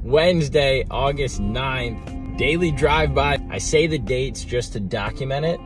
Wednesday, August 9th, daily drive-by. I say the dates just to document it,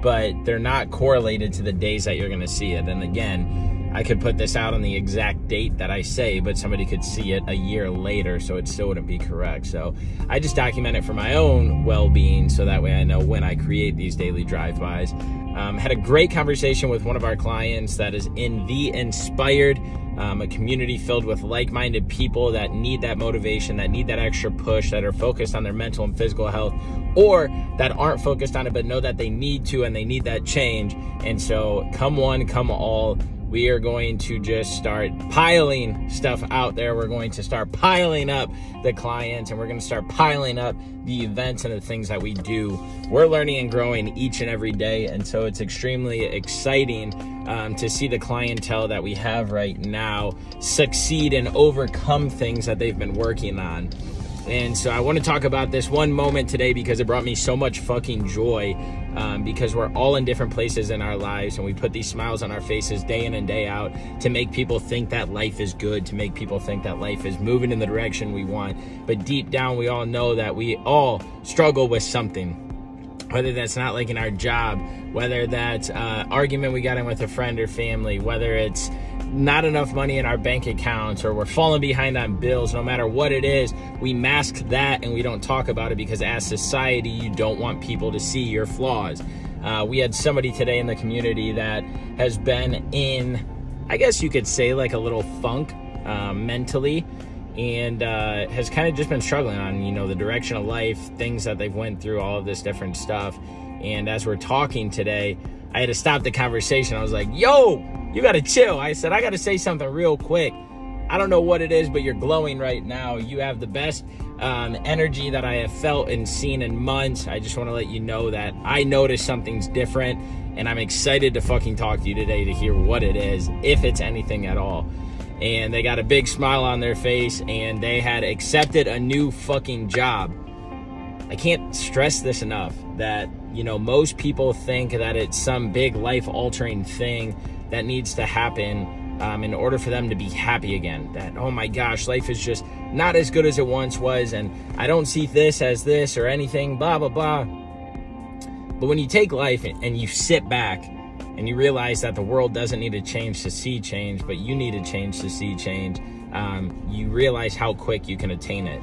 but they're not correlated to the days that you're gonna see it. And again, I could put this out on the exact date that I say, but somebody could see it a year later, so it still wouldn't be correct. So I just document it for my own well-being, so that way I know when I create these daily drive-bys. Had a great conversation with one of our clients that is in The Inspired, a community filled with like-minded people that need that motivation, that need that extra push, that are focused on their mental and physical health, or that aren't focused on it but know that they need to and they need that change. And so come one, come all, we are going to just start piling stuff out there. We're going to start piling up the clients, and we're going to start piling up the events and the things that we do. We're learning and growing each and every day, and so it's extremely exciting to see the clientele that we have right now succeed and overcome things that they've been working on. And so I want to talk about this one moment today because it brought me so much fucking joy, because we're all in different places in our lives, and we put these smiles on our faces day in and day out to make people think that life is good, to make people think that life is moving in the direction we want. But deep down, we all know that we all struggle with something, whether that's not liking our job, whether that's argument we got in with a friend or family, whether it's not enough money in our bank accounts, or we're falling behind on bills. No matter what it is, we mask that and we don't talk about it because as society, you don't want people to see your flaws. We had somebody today in the community that has been in, I guess you could say, like a little funk mentally, and has kind of just been struggling on, you know, the direction of life, things that they've went through, all of this different stuff. And as we're talking today, I had to stop the conversation. I was like, yo, you got to chill. I said, I got to say something real quick. I don't know what it is, but you're glowing right now. You have the best energy that I have felt and seen in months. I just want to let you know that I noticed something's different, and I'm excited to fucking talk to you today to hear what it is, if it's anything at all. And they got a big smile on their face, and they had accepted a new fucking job. I can't stress this enough, that, you know, most people think that it's some big life-altering thing that needs to happen in order for them to be happy again. That, oh my gosh, life is just not as good as it once was, and I don't see this as this or anything, blah, blah, blah. But when you take life and you sit back and you realize that the world doesn't need to change to see change, but you need to change to see change, you realize how quick you can attain it.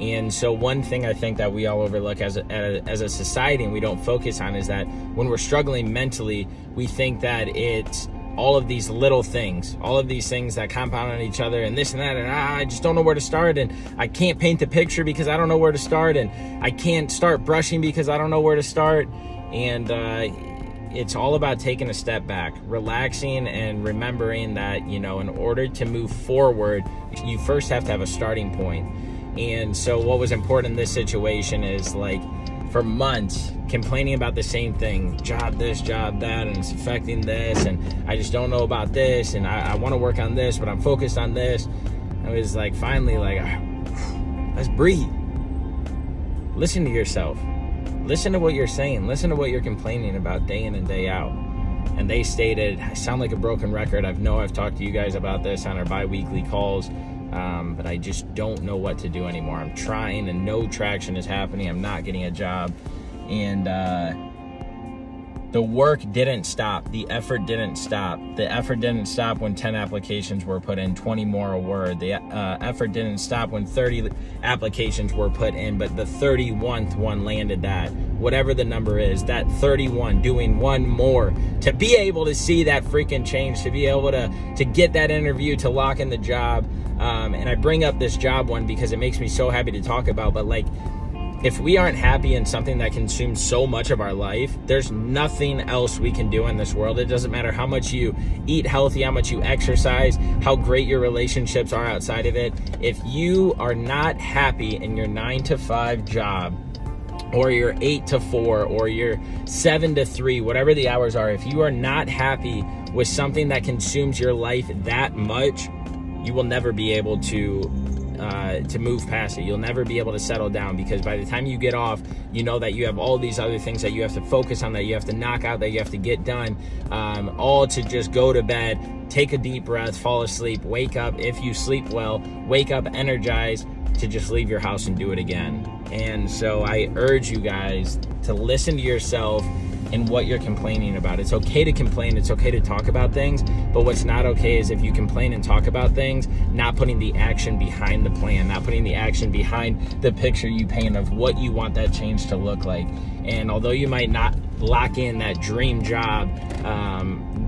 And so one thing I think that we all overlook as a society, and we don't focus on, is that when we're struggling mentally, we think that it's all of these little things, all of these things that compound on each other, and this and that, and I just don't know where to start, and I can't paint the picture because I don't know where to start, and I can't start brushing because I don't know where to start. And it's all about taking a step back, relaxing, and remembering that, you know, in order to move forward, you first have to have a starting point. And so what was important in this situation is, like, for months complaining about the same thing, job this, job that, and it's affecting this, and I just don't know about this, and I want to work on this, but I'm focused on this. I was like, finally, like, let's breathe. Listen to yourself. Listen to what you're saying. Listen to what you're complaining about day in and day out. And they stated, I sound like a broken record. I know I've talked to you guys about this on our bi-weekly calls, but I just don't know what to do anymore. I'm trying and no traction is happening. I'm not getting a job. And the work didn't stop. The effort didn't stop. The effort didn't stop when 10 applications were put in, 20 more a word. The effort didn't stop when 30 applications were put in, but the 31st one landed that. Whatever the number is, that 31, doing one more to be able to see that freaking change, to be able to get that interview, to lock in the job. And I bring up this job one because it makes me so happy to talk about, but like, if we aren't happy in something that consumes so much of our life, there's nothing else we can do in this world. It doesn't matter how much you eat healthy, how much you exercise, how great your relationships are outside of it. If you are not happy in your 9-to-5 job, or your 8 to 4, or your 7 to 3, whatever the hours are, if you are not happy with something that consumes your life that much, you will never be able to to move past it. You'll never be able to settle down, because by the time you get off, you know that you have all these other things that you have to focus on, that you have to knock out, that you have to get done, all to just go to bed, take a deep breath, fall asleep, wake up. If you sleep well, wake up energized to just leave your house and do it again. And so I urge you guys to listen to yourself and what you're complaining about. It's okay to complain, it's okay to talk about things, but what's not okay is if you complain and talk about things, not putting the action behind the plan, not putting the action behind the picture you paint of what you want that change to look like. And although you might not lock in that dream job,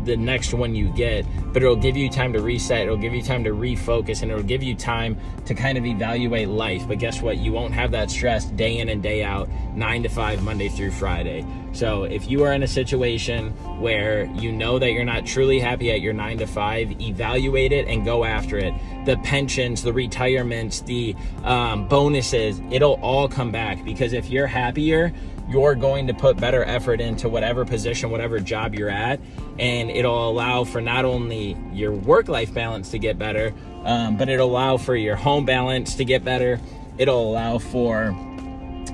the next one you get, but it'll give you time to reset, it'll give you time to refocus, and it'll give you time to kind of evaluate life. But guess what? You won't have that stress day in and day out, 9 to 5, Monday through Friday. So if you are in a situation where you know that you're not truly happy at your 9 to 5, evaluate it and go after it. The pensions, the retirements, the bonuses, it'll all come back, because if you're happier, you're going to put better effort into whatever position, whatever job you're at, and it'll allow for not only your work-life balance to get better, but it'll allow for your home balance to get better. It'll allow for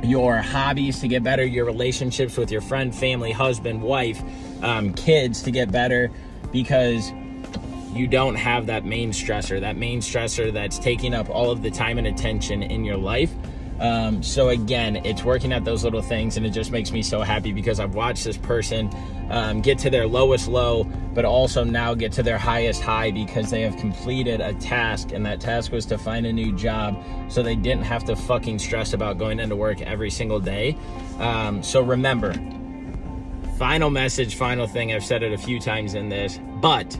your hobbies to get better, your relationships with your friend, family, husband, wife, kids to get better, because you don't have that main stressor that's taking up all of the time and attention in your life. So again, it's working at those little things, and it just makes me so happy, because I've watched this person get to their lowest low, but also now get to their highest high, because they have completed a task, and that task was to find a new job, so they didn't have to fucking stress about going into work every single day. So remember, final message, final thing, I've said it a few times in this, but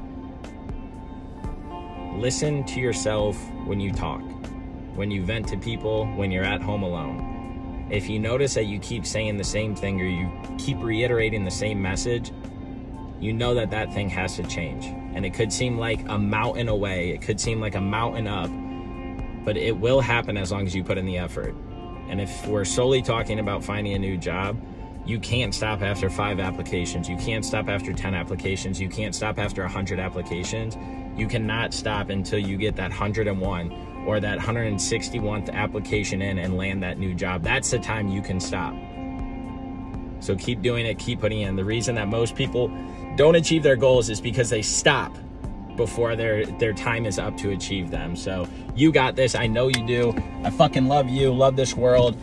listen to yourself when you talk, when you vent to people, when you're at home alone. If you notice that you keep saying the same thing, or you keep reiterating the same message, you know that that thing has to change. And it could seem like a mountain away, it could seem like a mountain up, but it will happen as long as you put in the effort. And if we're solely talking about finding a new job, you can't stop after 5 applications. You can't stop after 10 applications. You can't stop after 100 applications. You cannot stop until you get that 101 or that 161th application in and land that new job. That's the time you can stop. So keep doing it, keep putting in. The reason that most people don't achieve their goals is because they stop before their time is up to achieve them. So you got this. I know you do. I fucking love you, love this world.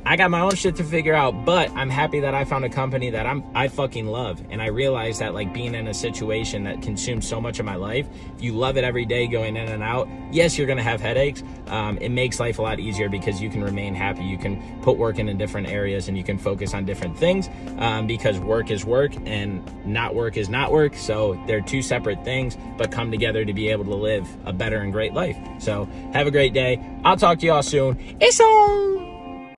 I got my own shit to figure out, but I'm happy that I found a company that I fucking love. And I realize that, like, being in a situation that consumes so much of my life, if you love it every day going in and out, yes, you're gonna have headaches. It makes life a lot easier because you can remain happy. You can put work in different areas, and you can focus on different things, because work is work and not work is not work. So they're two separate things, but come together to be able to live a better and great life. So have a great day. I'll talk to y'all soon. It's on.